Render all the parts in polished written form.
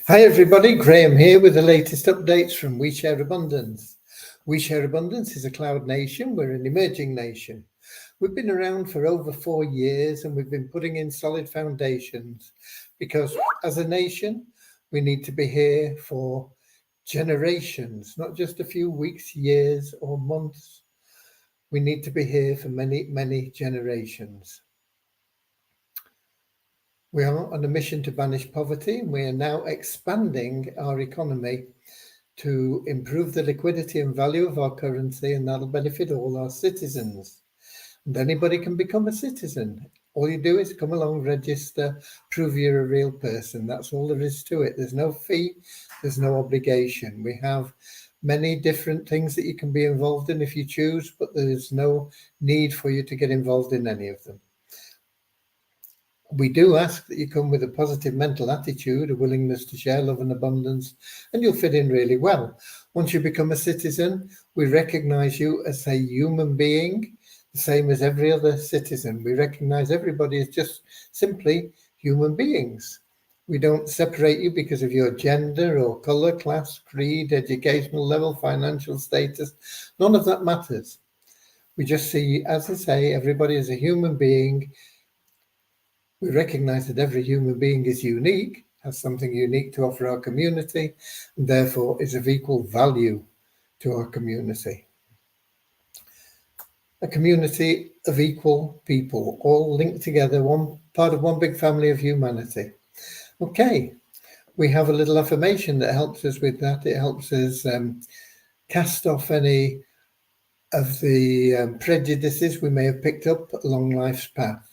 Hi everybody, Graham here with the latest updates from We Share Abundance. We Share Abundance is a cloud nation, we're an emerging nation. We've been around for over 4 years and we've been putting in solid foundations because as a nation, we need to be here for generations, not just a few weeks, years or months. We need to be here for many, many generations. We are on a mission to banish poverty, and we are now expanding our economy to improve the liquidity and value of our currency, and that'll benefit all our citizens. And anybody can become a citizen. All you do is come along, register, prove you're a real person. That's all there is to it. There's no fee, there's no obligation. We have many different things that you can be involved in if you choose, but there's no need for you to get involved in any of them. We do ask that you come with a positive mental attitude, a willingness to share love and abundance, and you'll fit in really well. Once you become a citizen, we recognize you as a human being, the same as every other citizen. We recognize everybody as just simply human beings. We don't separate you because of your gender or color, class, creed, educational level, financial status. None of that matters. We just see, as I say, everybody as a human being. We recognize that every human being is unique, has something unique to offer our community, and therefore is of equal value to our community. A community of equal people, all linked together, one part of one big family of humanity. Okay, we have a little affirmation that helps us with that. It helps us cast off any of the prejudices we may have picked up along life's path.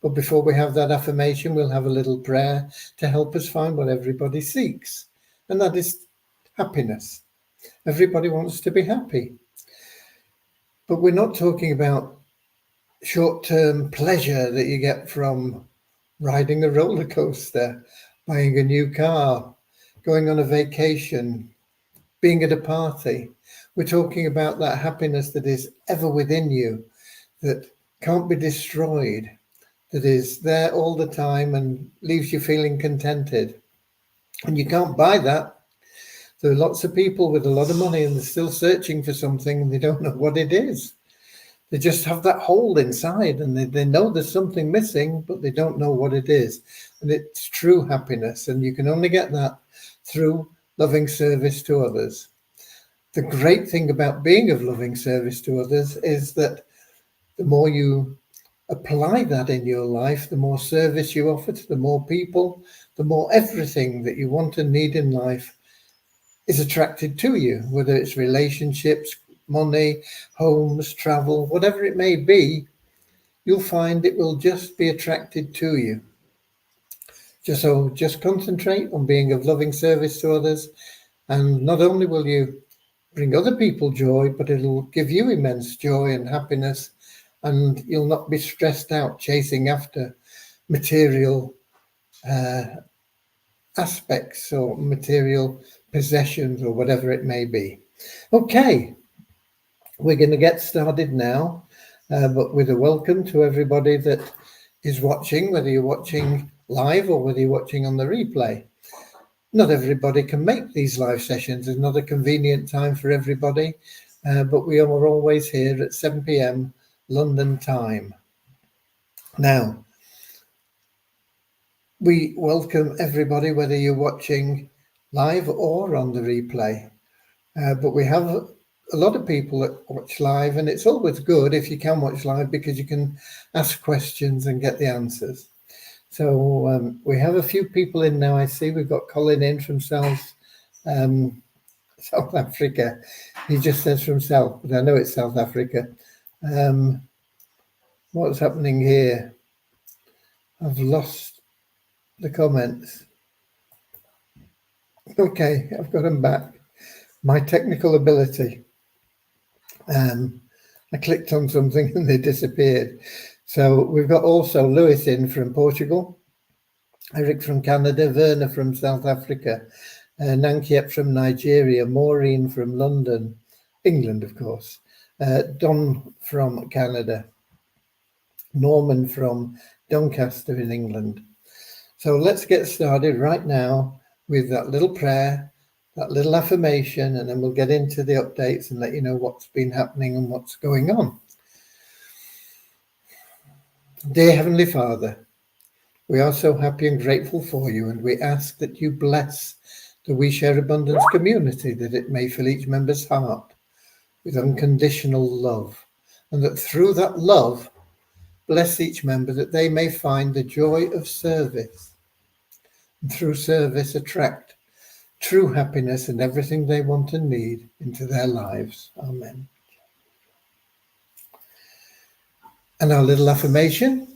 But before we have that affirmation, we'll have a little prayer to help us find what everybody seeks, and that is happiness. Everybody wants to be happy. But we're not talking about short-term pleasure that you get from riding a roller coaster, buying a new car, going on a vacation, being at a party. We're talking about that happiness that is ever within you, that can't be destroyed, that is there all the time and leaves you feeling contented. And you can't buy that. There are lots of people with a lot of money and they're still searching for something and they don't know what it is. They just have that hole inside and they know there's something missing, but they don't know what it is. And it's true happiness. And you can only get that through loving service to others. The great thing about being of loving service to others is that the more you apply that in your life, the more service you offer to the more people, the more everything that you want and need in life is attracted to you, whether it's relationships, money, homes, travel, whatever it may be, you'll find it will just be attracted to you. Just concentrate on being of loving service to others, and not only will you bring other people joy, but it'll give you immense joy and happiness, and you'll not be stressed out chasing after material aspects or material possessions or whatever it may be. Okay, we're going to get started now, but with a welcome to everybody that is watching, whether you're watching live or whether you're watching on the replay. Not everybody can make these live sessions. It's not a convenient time for everybody, but we are always here at 7 p.m. London time. Now, we welcome everybody, whether you're watching live or on the replay. But we have a lot of people that watch live, and it's always good if you can watch live because you can ask questions and get the answers. So we have a few people in now. I see we've got Colin in from South Africa. He just says from South, but I know it's South Africa. What's happening here? I've lost the comments. Okay, I've got them back. My technical ability. I clicked on something and they disappeared. So we've got also Lewis in from Portugal, Eric from Canada, Werner from South Africa, Nankiet from Nigeria, Maureen from London, England, of course, Don from Canada, Norman from Doncaster in England. So let's get started right now with that little prayer, that little affirmation, and then we'll get into the updates and let you know what's been happening and what's going on. Dear Heavenly Father, we are so happy and grateful for you, and we ask that you bless the We Share Abundance community, that it may fill each member's heart with unconditional love, and that through that love, bless each member that they may find the joy of service, and through service attract true happiness and everything they want and need into their lives. Amen. And our little affirmation: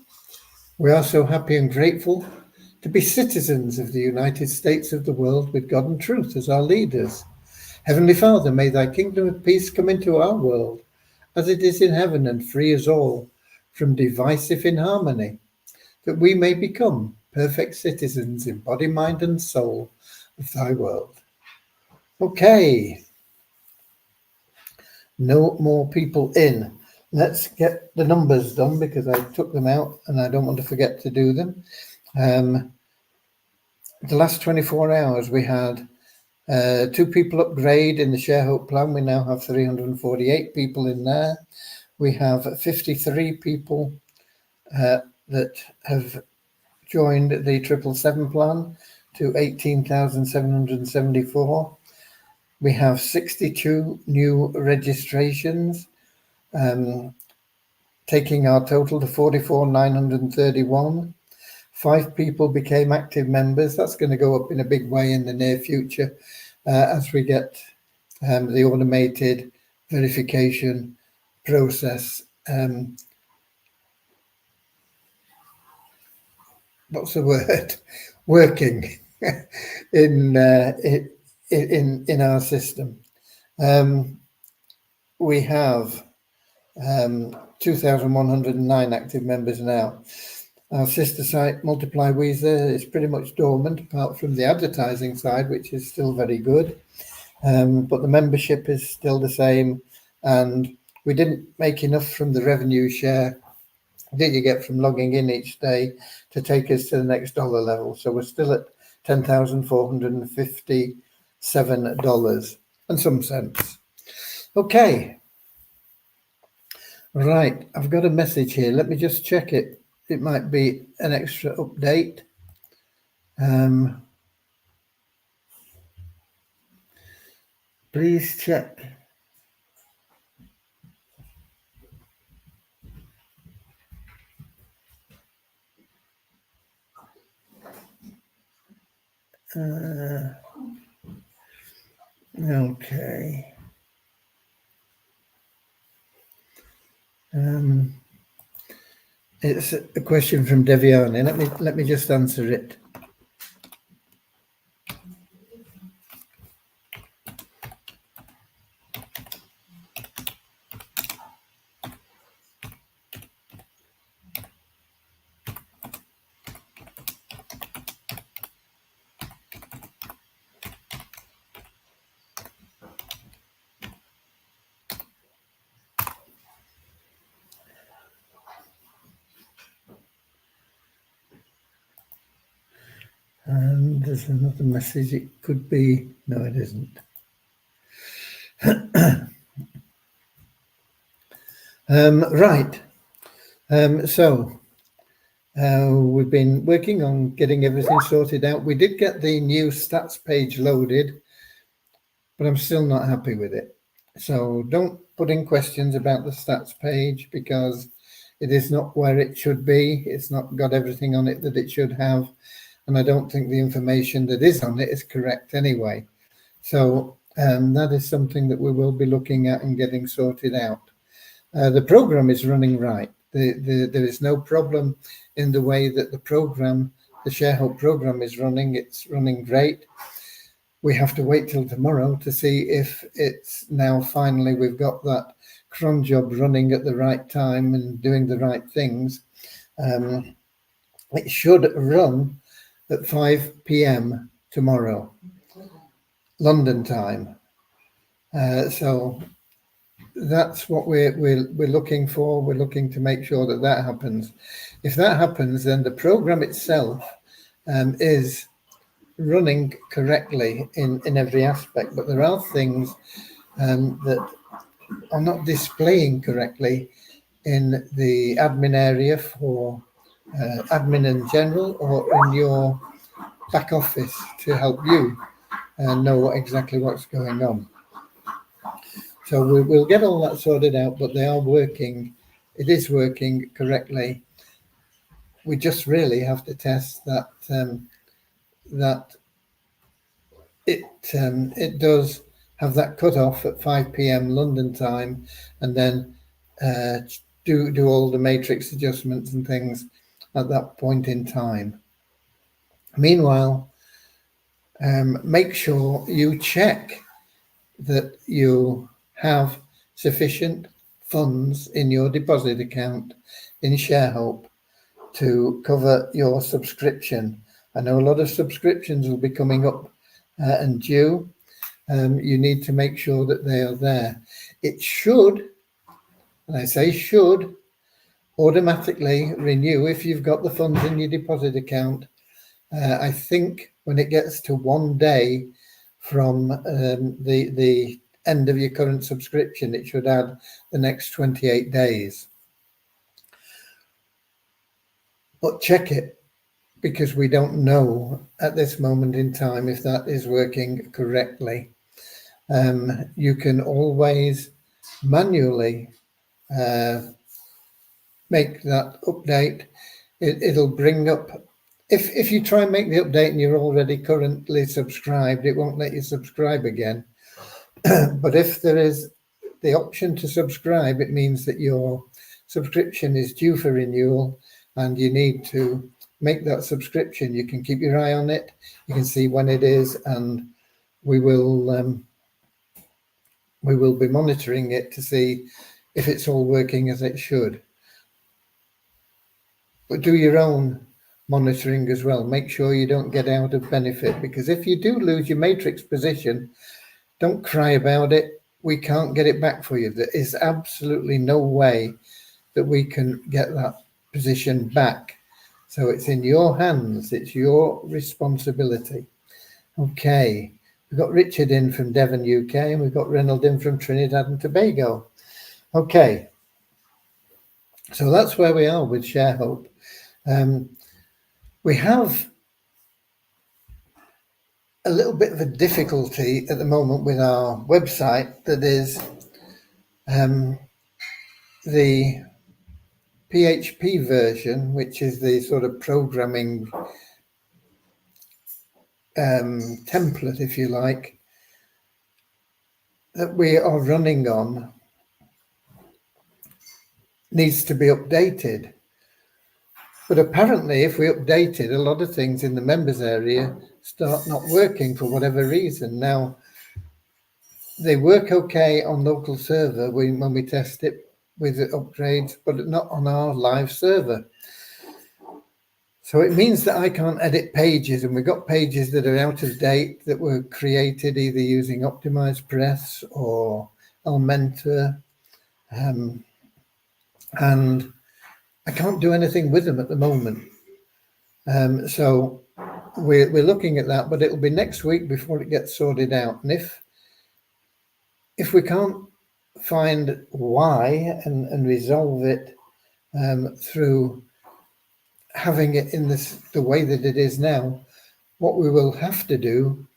we are so happy and grateful to be citizens of the United States of the world with God and truth as our leaders. Heavenly Father, may thy kingdom of peace come into our world as it is in heaven, and free us all from divisive inharmony, that we may become perfect citizens in body, mind and soul of thy world. Okay, no more people in. Let's get the numbers done because I took them out and I don't want to forget to do them. The last 24 hours we had 2 people upgrade in the Share Hope plan. We now have 348 people in there. We have 53 people that have joined the 777 plan to 18,774. We have 62 new registrations, taking our total to 44,931. 5 people became active members. That's going to go up in a big way in the near future as we get the automated verification process. What's the word? Working in our system. We have 2,109 active members now. Our sister site, Multiply Weezer, is pretty much dormant, apart from the advertising side, which is still very good. But the membership is still the same, and we didn't make enough from the revenue share that you get from logging in each day to take us to the next dollar level. So we're still at $10,457 and some cents. Okay. Right, I've got a message here. Let me just check it. It might be an extra update. Please check. Okay. It's a question from Deviani. Let me just answer it. And there's another message. It could be, no, it isn't. Right. So we've been working on getting everything sorted out. We did get the new stats page loaded, but I'm still not happy with it. So don't put in questions about the stats page because it is not where it should be. It's not got everything on it that it should have. And I don't think the information that is on it is correct anyway. So that is something that we will be looking at and getting sorted out. The program is running right. There is no problem in the way that the program, the Share Hope program is running. It's running great. We have to wait till tomorrow to see if it's now finally we've got that cron job running at the right time and doing the right things. It should run at 5 p.m. tomorrow, London time. So that's what we're looking for. We're looking to make sure that that happens. If that happens, then the program itself is running correctly in every aspect, but there are things that are not displaying correctly in the admin area for admin in general, or in your back office to help you know exactly what's going on. So we'll get all that sorted out, but they are working. It is working correctly. We just really have to test that that it does have that cut off at 5 p.m. London time, and then do all the matrix adjustments and things at that point in time. Meanwhile, make sure you check that you have sufficient funds in your deposit account in ShareHope to cover your subscription. I know a lot of subscriptions will be coming up and due. You need to make sure that they are there. It should, and I say should, automatically renew if you've got the funds in your deposit account. I think when it gets to 1 day from the end of your current subscription, it should add the next 28 days. But check it, because we don't know at this moment in time if that is working correctly. You can always manually make that update. It'll bring up, if you try and make the update and you're already currently subscribed, it won't let you subscribe again. But if there is the option to subscribe, it means that your subscription is due for renewal and you need to make that subscription. You can keep your eye on it. You can see when it is, and we will be monitoring it to see if it's all working as it should. But do your own monitoring as well. Make sure you don't get out of benefit, because if you do lose your matrix position, don't cry about it. We can't get it back for you. There is absolutely no way that we can get that position back. So it's in your hands. It's your responsibility. Okay. We've got Richard in from Devon, UK, and we've got Reynold in from Trinidad and Tobago. Okay. So that's where we are with ShareHope. We have a little bit of a difficulty at the moment with our website, that is the PHP version, which is the sort of programming template, if you like, that we are running on, needs to be updated. But apparently, if we update it, a lot of things in the members area start not working for whatever reason. Now, they work okay on local server when we test it with the upgrades, but not on our live server. So it means that I can't edit pages, and we've got pages that are out of date that were created either using OptimizePress or Elementor, and I can't do anything with them at the moment. So we're looking at that, but it'll be next week before it gets sorted out. And if we can't find why and resolve it through having it in the way that it is now, what we will have to do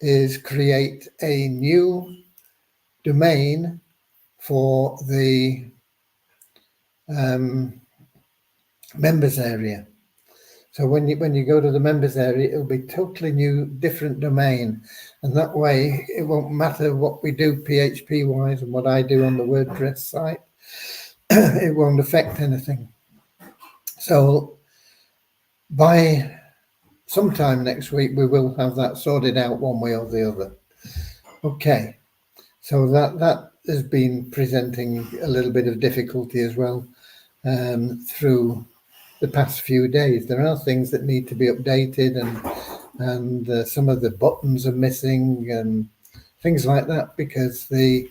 is create a new domain for the members area. So when you go to the members area, it'll be totally new, different domain, and that way it won't matter what we do PHP wise and what I do on the WordPress site. It won't affect anything. So by sometime next week, we will have that sorted out one way or the other. Okay, so that has been presenting a little bit of difficulty as well through the past few days. There are things that need to be updated, and some of the buttons are missing and things like that, because the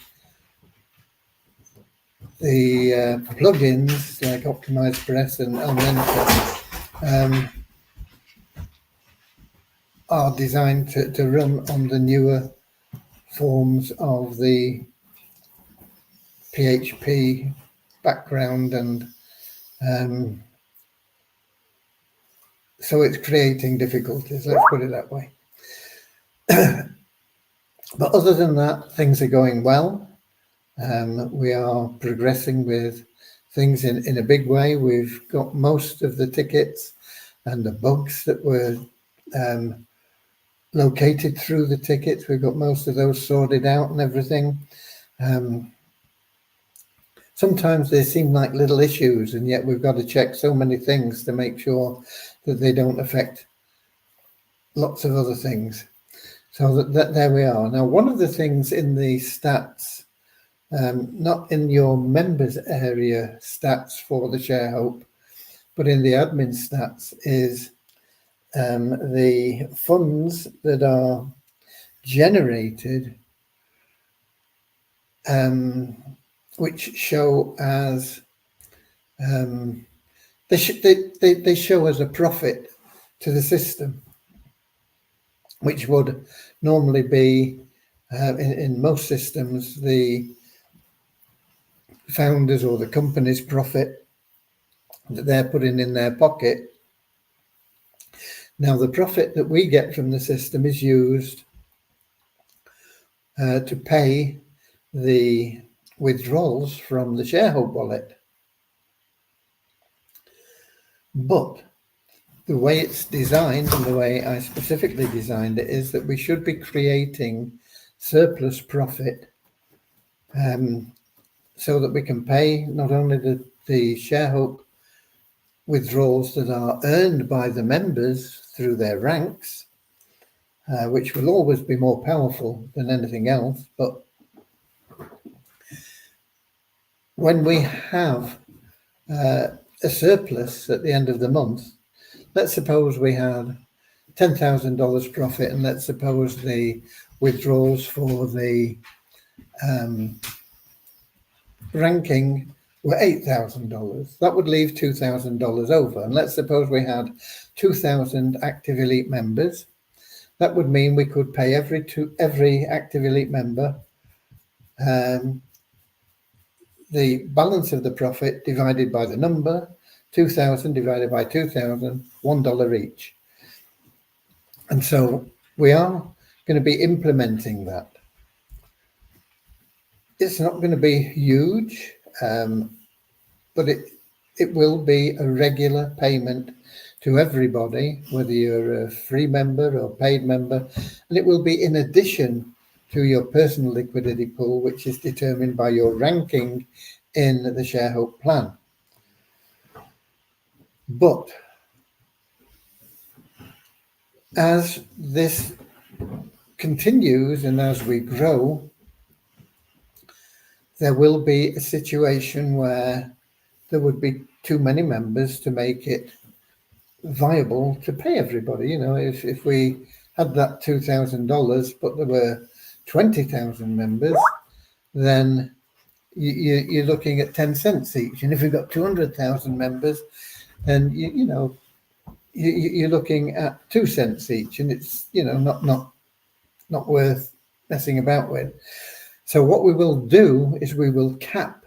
plugins like OptimizePress and Elementor are designed to run on the newer forms of the PHP background, and so it's creating difficulties, let's put it that way. But other than that, things are going well. We are progressing with things in a big way. We've got most of the tickets and the bugs that were located through the tickets. We've got most of those sorted out and everything. Sometimes they seem like little issues, and yet we've got to check so many things to make sure that they don't affect lots of other things. So that there we are. Now, one of the things in the stats, not in your members area stats for the ShareHope, but in the admin stats, is the funds that are generated, which show as they show as a profit to the system, which would normally be in most systems the founders or the company's profit that they're putting in their pocket. Now, the profit that we get from the system is used to pay the withdrawals from the ShareHope wallet. But the way it's designed, and the way I specifically designed it, is that we should be creating surplus profit so that we can pay not only the ShareHope withdrawals that are earned by the members through their ranks, which will always be more powerful than anything else, but when we have a surplus at the end of the month, let's suppose we had $10,000 profit, and let's suppose the withdrawals for the ranking were $8,000. That would leave $2,000 over. And let's suppose we had 2,000 Active Elite members. That would mean we could pay every Active Elite member the balance of the profit divided by the number, 2,000 divided by 2,000, $1 each. And so we are going to be implementing that. It's not going to be huge, but it will be a regular payment to everybody, whether you're a free member or paid member, and it will be in addition to your personal liquidity pool, which is determined by your ranking in the ShareHope plan. But as this continues and as we grow, there will be a situation where there would be too many members to make it viable to pay everybody. You know, if we had that $2,000, but there were 20,000 members, then you're looking at 10 cents each. And if you've got 200,000 members, then you're looking at 2 cents each, and it's not worth messing about with. So what we will do is we will cap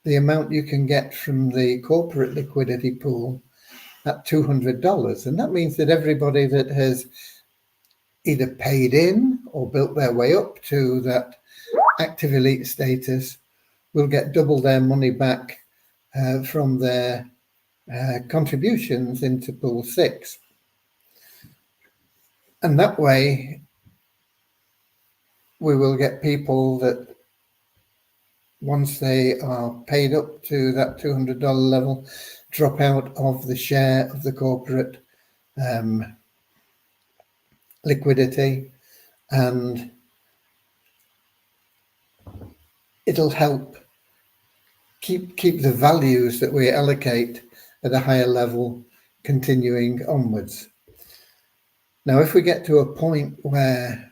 the amount you can get from the corporate liquidity pool at $200, and that means that everybody that has either paid in or built their way up to that Active Elite status will get double their money back from their contributions into Pool 6. And that way we will get people that once they are paid up to that $200 level, drop out of the share of the corporate liquidity, and it'll help keep the values that we allocate at a higher level continuing onwards. Now, if we get to a point where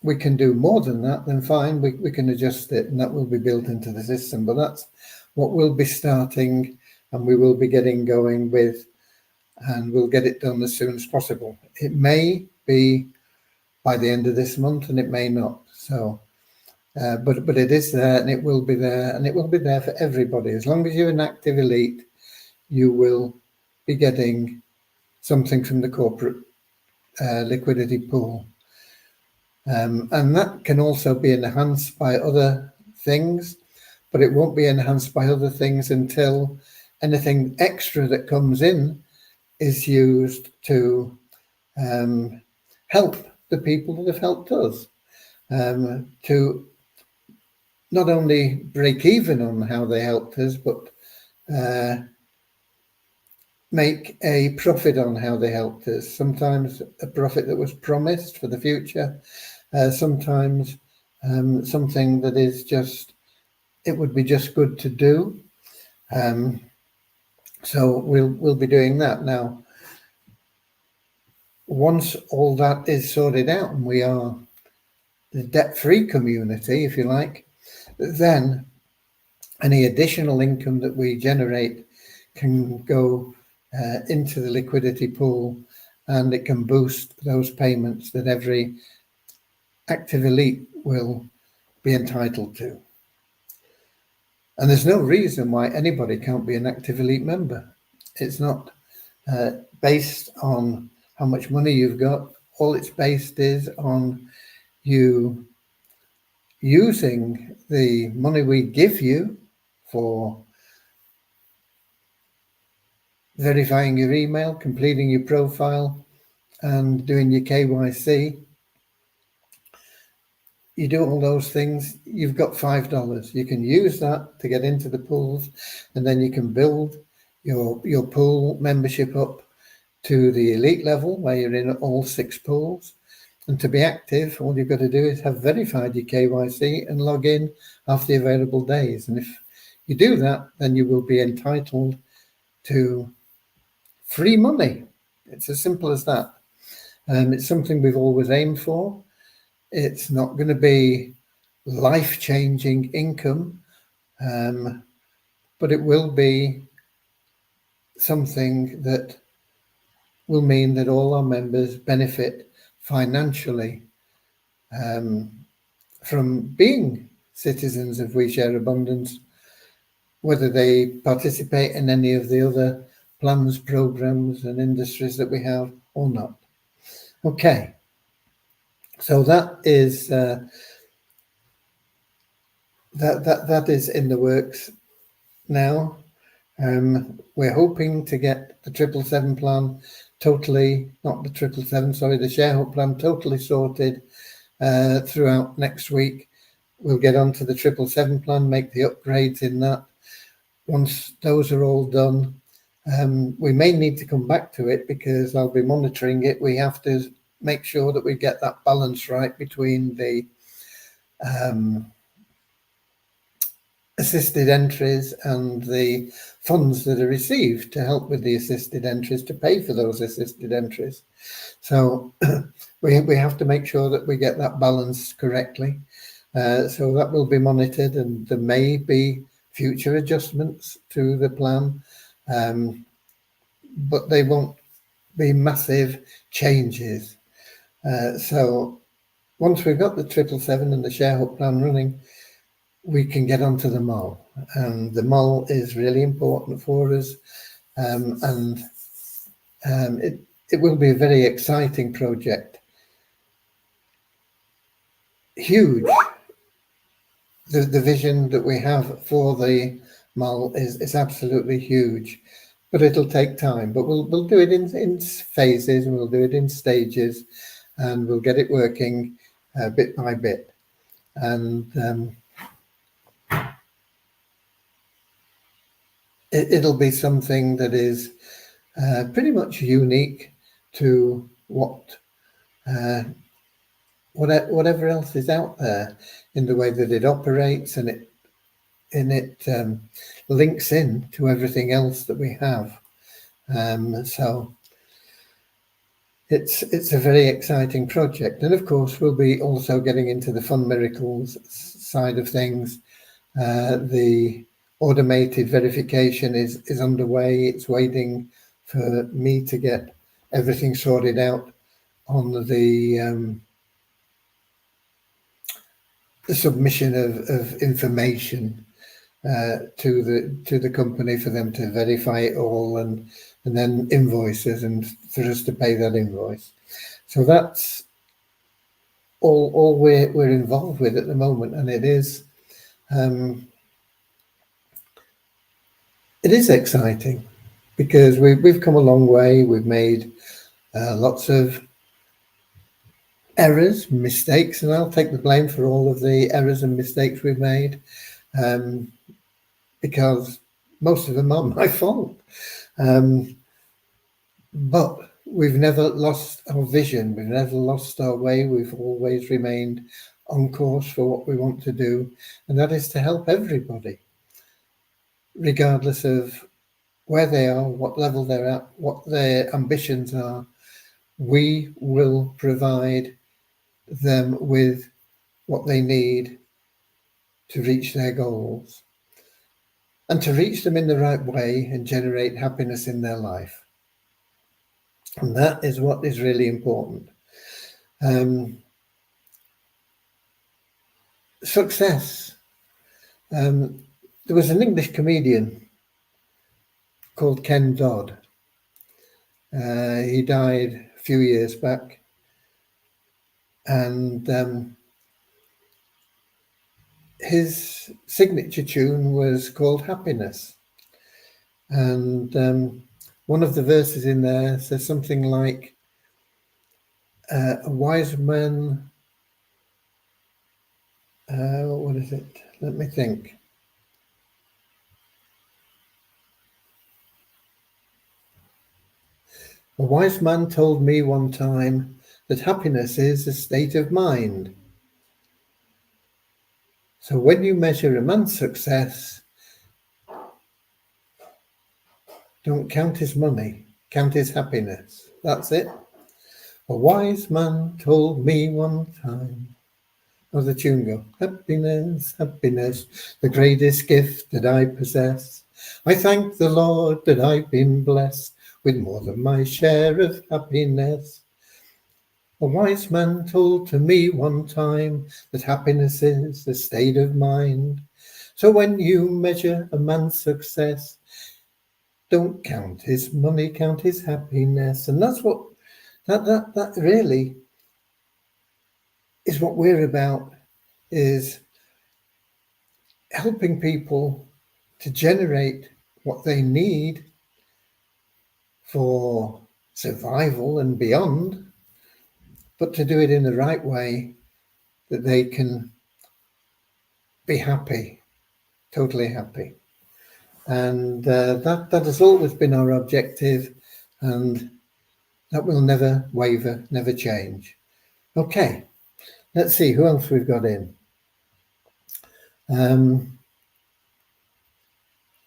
we can do more than that, then fine, we can adjust it, and that will be built into the system. But that's what we'll be starting, and we will be getting going with and we'll get it done as soon as possible. It may be by the end of this month, and it may not. So, but it is there, and it will be there, and it will be there for everybody. As long as you're an active elite, you will be getting something from the corporate liquidity pool. And that can also be enhanced by other things, but it won't be enhanced by other things until anything extra that comes in is used to help the people that have helped us, to not only break even on how they helped us, but make a profit on how they helped us. Sometimes a profit that was promised for the future, sometimes something that is just, it would be just good to do. So we'll be doing that now. Once all that is sorted out and we are the debt-free community, if you like, then any additional income that we generate can go into the liquidity pool, and it can boost those payments that every active elite will be entitled to. And there's no reason why anybody can't be an active elite member. It's not based on how much money you've got. All it's based is on you using the money we give you for verifying your email, completing your profile, and doing your KYC. You do all those things, you've got $5. You can use that to get into the pools, and then you can build your pool membership up to the elite level where you're in all 6 pools. And to be active, all you've got to do is have verified your KYC and log in after the available days. And if you do that, then you will be entitled to free money. It's as simple as that. It's something we've always aimed for. It's not going to be life-changing income, but it will be something that will mean that all our members benefit financially from being citizens of We Share Abundance, whether they participate in any of the other plans, programs, and industries that we have or not. Okay, so that is that is in the works now. We're hoping to get the 777 plan totally, not the 777, sorry, the shareholder plan totally sorted throughout next week. We'll get onto the 777 plan, make the upgrades in that. Once those are all done, we may need to come back to it because I'll be monitoring it. We have to make sure that we get that balance right between the assisted entries and the funds that are received to help with the assisted entries, to pay for those assisted entries. So we have to make sure that we get that balance correctly. So that will be monitored, and there may be future adjustments to the plan, but they won't be massive changes. So once we've got the 777 and the shareholder plan running, we can get onto the MOL, and the MOL is really important for us, and it will be a very exciting project. Huge. The vision that we have for the MOL is absolutely huge, but it'll take time. But we'll do it in phases, and we'll do it in stages, and we'll get it working bit by bit. And it'll be something that is pretty much unique to whatever else is out there in the way that it operates, and it links in to everything else that we have. So it's a very exciting project, and of course we'll be also getting into the Fund Miracles side of things. The automated verification is underway. It's waiting for me to get everything sorted out on the submission of information to the company for them to verify it all, and then invoices, and for us to pay that invoice. So that's all we're involved with at the moment, and it is exciting because we've come a long way. We've made lots of errors, mistakes, and I'll take the blame for all of the errors and mistakes we've made, because most of them are my fault. But we've never lost our vision. We've never lost our way. We've always remained on course for what we want to do, and that is to help everybody, regardless of where they are, what level they're at, what their ambitions are. We will provide them with what they need to reach their goals, and to reach them in the right way and generate happiness in their life. And that is what is really important. Success. There was an English comedian called Ken Dodd. He died a few years back, and his signature tune was called Happiness. And one of the verses in there says something like, a wise man, what is it? Let me think. A wise man told me one time that happiness is a state of mind. So when you measure a man's success, don't count his money, count his happiness. That's it. A wise man told me one time. How's the tune go? Happiness, happiness, the greatest gift that I possess. I thank the Lord that I've been blessed with more than my share of happiness. A wise man told to me one time that happiness is a state of mind. So when you measure a man's success, don't count his money, count his happiness. And that's what that really is what we're about, is helping people to generate what they need for survival and beyond, but to do it in the right way, that they can be happy, totally happy. And that has always been our objective, and that will never waver, never change. Okay, let's see who else we've got in.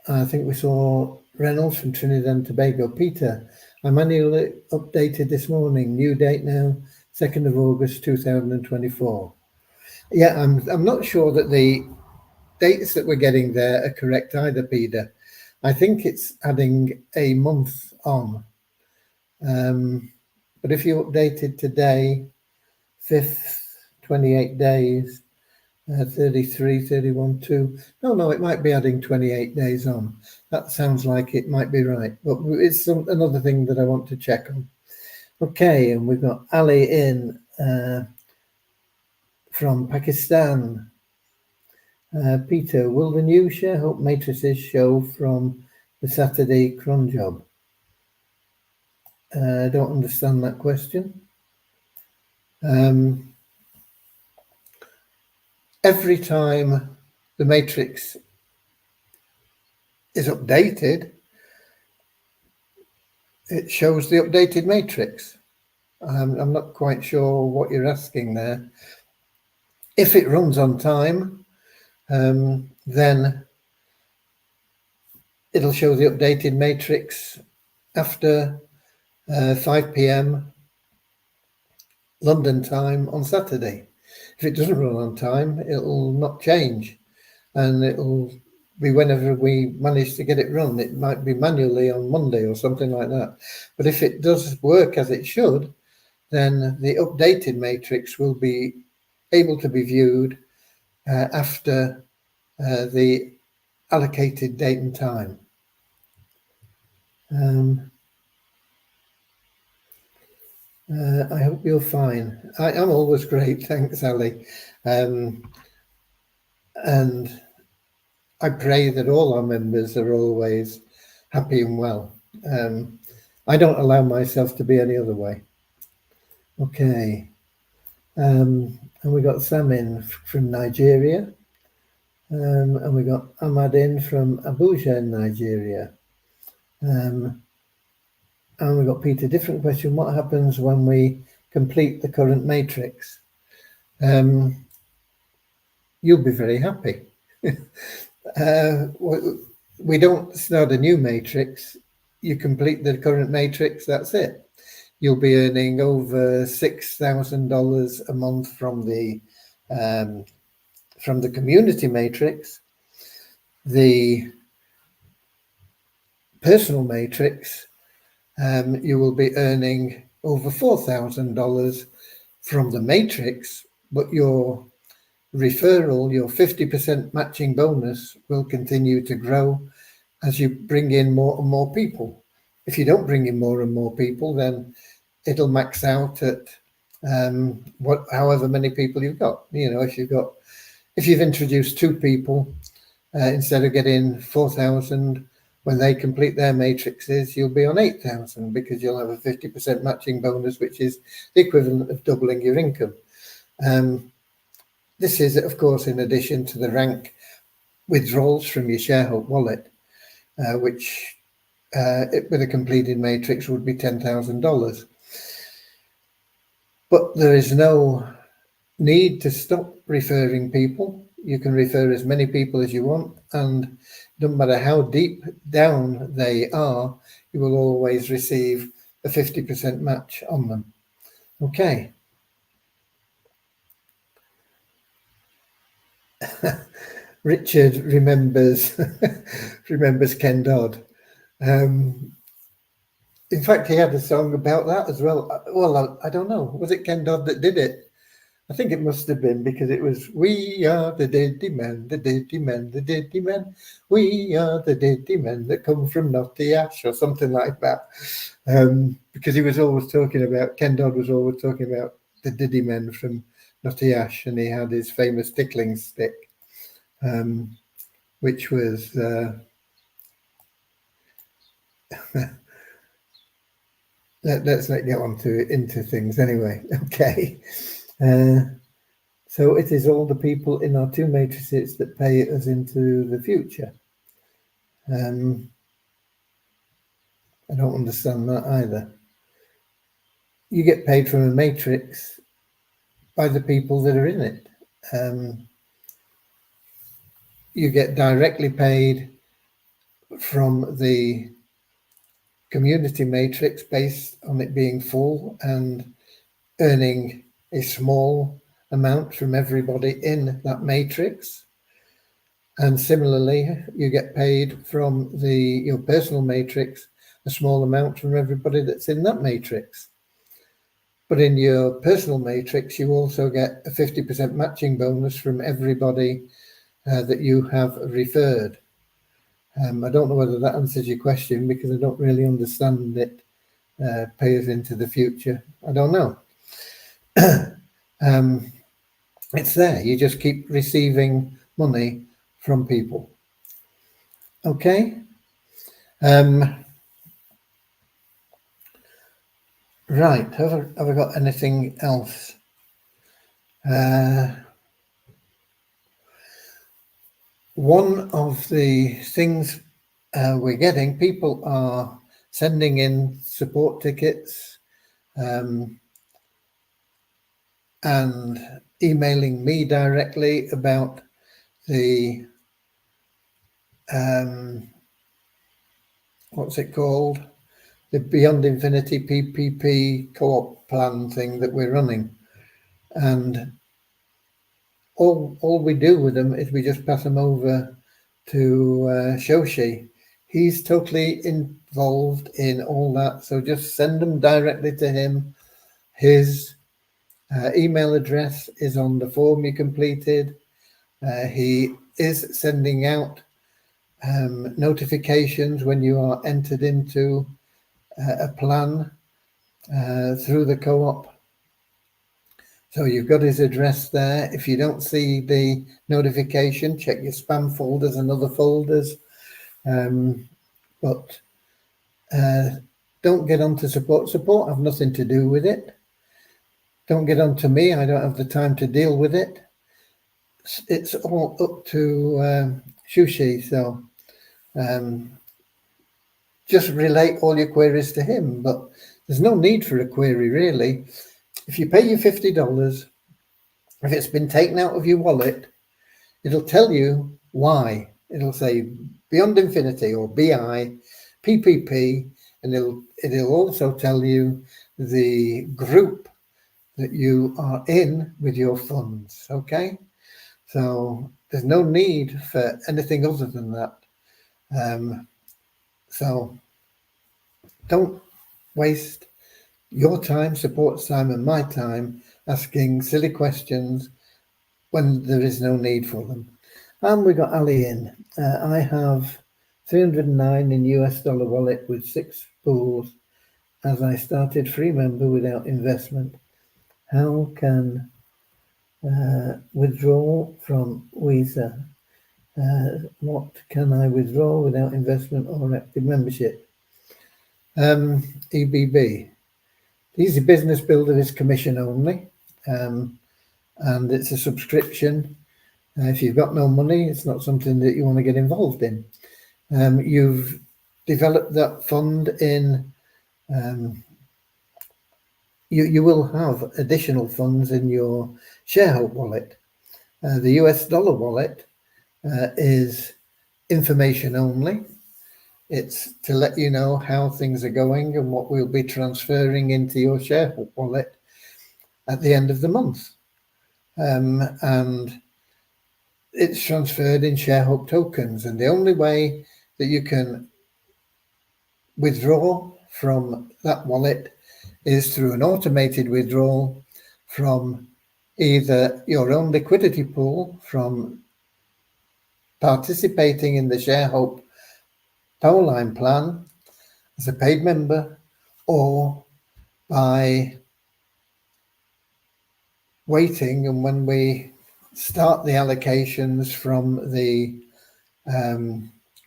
I think we saw Reynolds from Trinidad and Tobago. Peter, I manually updated this morning. New date now, 2nd of August 2024. Yeah, I'm not sure that the dates that we're getting there are correct either, Peter. I think it's adding a month on. But if you updated today, 5th, 28 days, 33, 31, 2. No, it might be adding 28 days on. That sounds like it might be right. But it's another thing that I want to check on. Okay, and we've got Ali in from Pakistan. Peter, will the new ShareHope matrices show from the Saturday cron job? I don't understand that question. Every time the matrix is updated, it shows the updated matrix. I'm not quite sure what you're asking there. If it runs on time, then it'll show the updated matrix after 5 p.m. London time on Saturday. If it doesn't run on time, it'll not change, and it'll be whenever we manage to get it run. It might be manually on Monday or something like that. But if it does work as it should, then the updated matrix will be able to be viewed after the allocated date and time. I hope you're fine. I'm always great, thanks, Ali. And I pray that all our members are always happy and well. I don't allow myself to be any other way. Okay. And we got Sam in from Nigeria. And we got Ahmad in from Abuja in Nigeria. And we got Peter, different question. What happens when we complete the current matrix? You'll be very happy. We don't start a new matrix. You complete the current matrix, that's it. You'll be earning over $6,000 a month from the community matrix. The personal matrix, you will be earning over $4,000 from the matrix, but your referral, your 50% matching bonus, will continue to grow as you bring in more and more people. If you don't bring in more and more people, then it'll max out at however many people you've got. You know, if you've introduced 2 people, instead of getting 4,000 when they complete their matrices, you'll be on 8,000 because you'll have a 50% matching bonus, which is the equivalent of doubling your income. This is, of course, in addition to the rank withdrawals from your Sharehold wallet, which with a completed matrix would be $10,000. But there is no need to stop referring people. You can refer as many people as you want, and no matter how deep down they are, you will always receive a 50% match on them. Okay. Richard remembers Ken Dodd. In fact, he had a song about that as well. Well, I don't know. Was it Ken Dodd that did it? I think it must have been, because it was, "We are the Diddy men, the Diddy men, the Diddy men. We are the Diddy men that come from Notty Ash," or something like that. Because he was always talking about, Ken Dodd was always talking about the Diddy men from Notty Ash, and he had his famous tickling stick, which was... let's not get into things anyway. Okay. So it is all the people in our 2 matrices that pay us into the future. I don't understand that either. You get paid from a matrix by the people that are in it. You get directly paid from the community matrix based on it being full and earning a small amount from everybody in that matrix. And similarly, you get paid from your personal matrix a small amount from everybody that's in that matrix. But in your personal matrix, you also get a 50% matching bonus from everybody that you have referred. I don't know whether that answers your question, because I don't really understand it. Pay us into the future. I don't know. It's there. You just keep receiving money from people. Okay. Right. Have I got anything else? One of the things we're getting, people are sending in support tickets and emailing me directly about the what's it called? The Beyond Infinity PPP co-op plan thing that we're running. And all we do with them is we just pass them over Shoshi. He's totally involved in all that. So just send them directly to him. His email address is on the form you completed. He is sending out notifications when you are entered into a plan through the co-op. So you've got his address there. If you don't see the notification, check your spam folders and other folders. But don't get onto support. Support have nothing to do with it. Don't get onto me. I don't have the time to deal with it. It's all up to Shushi. So just relate all your queries to him. But there's no need for a query, really. If you pay your $50, if it's been taken out of your wallet, it'll tell you why. It'll say Beyond Infinity or BI, PPP, and it'll also tell you the group that you are in with your funds. Okay, so there's no need for anything other than that. So don't waste your time, support's time, and my time asking silly questions when there is no need for them. And we got Ali in. I have 309 in US dollar wallet with 6 pools as I started free member without investment. How can withdraw from Visa? What can I withdraw without investment or active membership? EBB. The Easy Business Builder is commission only, and it's a subscription. If you've got no money, it's not something that you want to get involved in. You've developed that fund in, you will have additional funds in your ShareHope wallet. The US dollar wallet is information only. It's to let you know how things are going and what we'll be transferring into your ShareHope wallet at the end of the month. And it's transferred in ShareHope tokens. And the only way that you can withdraw from that wallet is through an automated withdrawal from either your own liquidity pool from participating in the ShareHope Powerline plan as a paid member, or by waiting, and when we start the allocations from the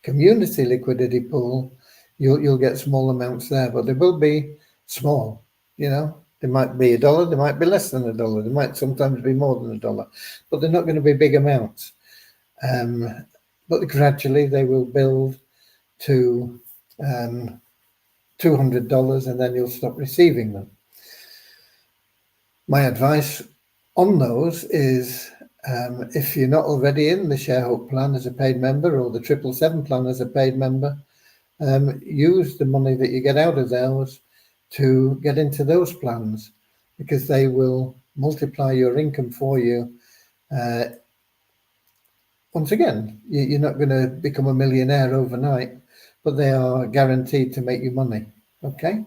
community liquidity pool, you'll get small amounts there, but they will be small. You know, they might be $1, they might be less than $1, they might sometimes be more than $1, but they're not going to be big amounts. But gradually they will build to $200, and then you'll stop receiving them. My advice on those is, if you're not already in the ShareHope plan as a paid member or the 777 plan as a paid member, use the money that you get out of those to get into those plans, because they will multiply your income for you. Once again, you're not going to become a millionaire overnight, but they are guaranteed to make you money. Okay.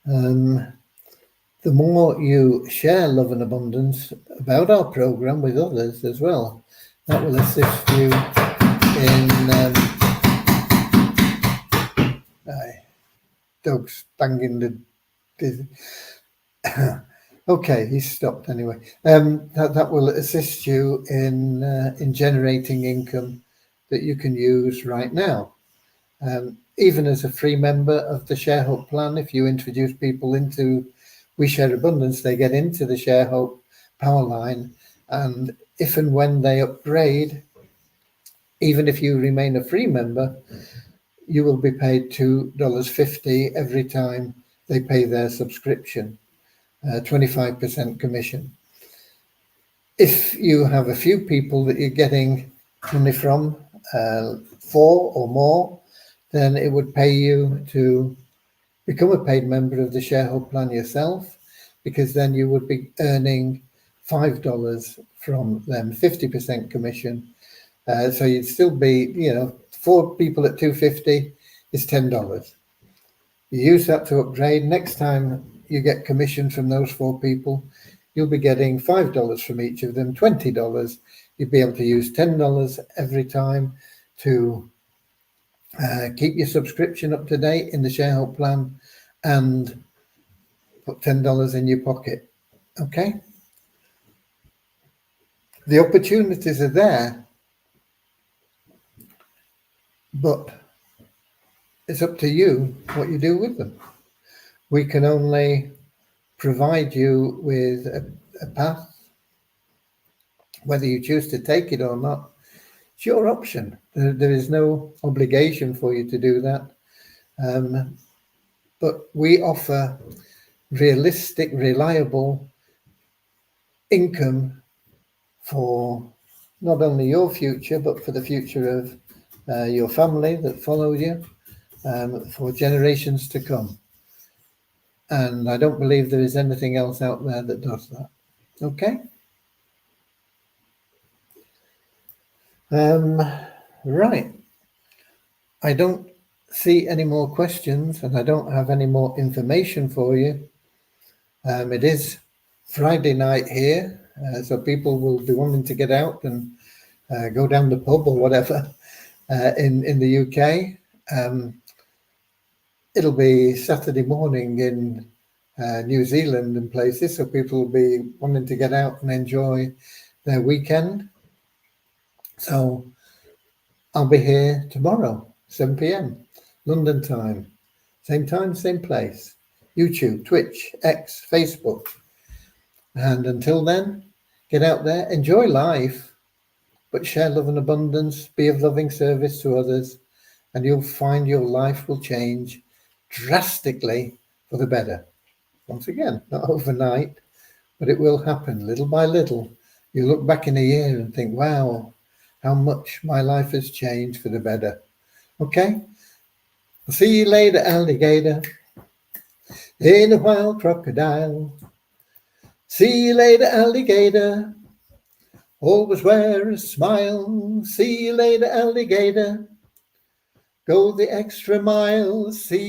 The more you share love and abundance about our program with others as well, that will assist you in dog's banging the okay, he's stopped anyway. That will assist you in generating income that you can use right now. Even as a free member of the ShareHope plan, if you introduce people into We Share Abundance, they get into the ShareHope Powerline, and if and when they upgrade, even if you remain a free member, you will be paid $2.50 every time they pay their subscription, 25% commission. If you have a few people that you're getting money from, 4 or more, then it would pay you to become a paid member of the ShareHope plan yourself, because then you would be earning $5 from them, 50% commission. So you'd still be, 4 people at $2.50 is $10. You use that to upgrade. Next time you get commission from those 4 people, you'll be getting $5 from each of them, $20. You'd be able to use $10 every time to keep your subscription up to date in the ShareHelp plan and put $10 in your pocket. Okay? The opportunities are there, but it's up to you what you do with them. We can only provide you with a path. Whether you choose to take it or not, it's your option. There is no obligation for you to do that. But we offer realistic, reliable income for not only your future, but for the future of your family that follow you for generations to come. And I don't believe there is anything else out there that does that. Okay? Right. I don't see any more questions, and I don't have any more information for you. It is Friday night here, so people will be wanting to get out and go down the pub or whatever in the UK. It'll be Saturday morning in New Zealand and places, so people will be wanting to get out and enjoy their weekend. So I'll be here tomorrow, 7 p.m, London time. Same time, same place. YouTube, Twitch, X, Facebook. And until then, get out there, enjoy life, but share love and abundance, be of loving service to others, and you'll find your life will change drastically for the better. Once again, not overnight, but it will happen little by little. You look back in a year and think, wow, how much my life has changed for the better. Okay? I'll see you later, alligator. In a wild crocodile. See you later, alligator. Always wear a smile. See you later, alligator. Go the extra mile. See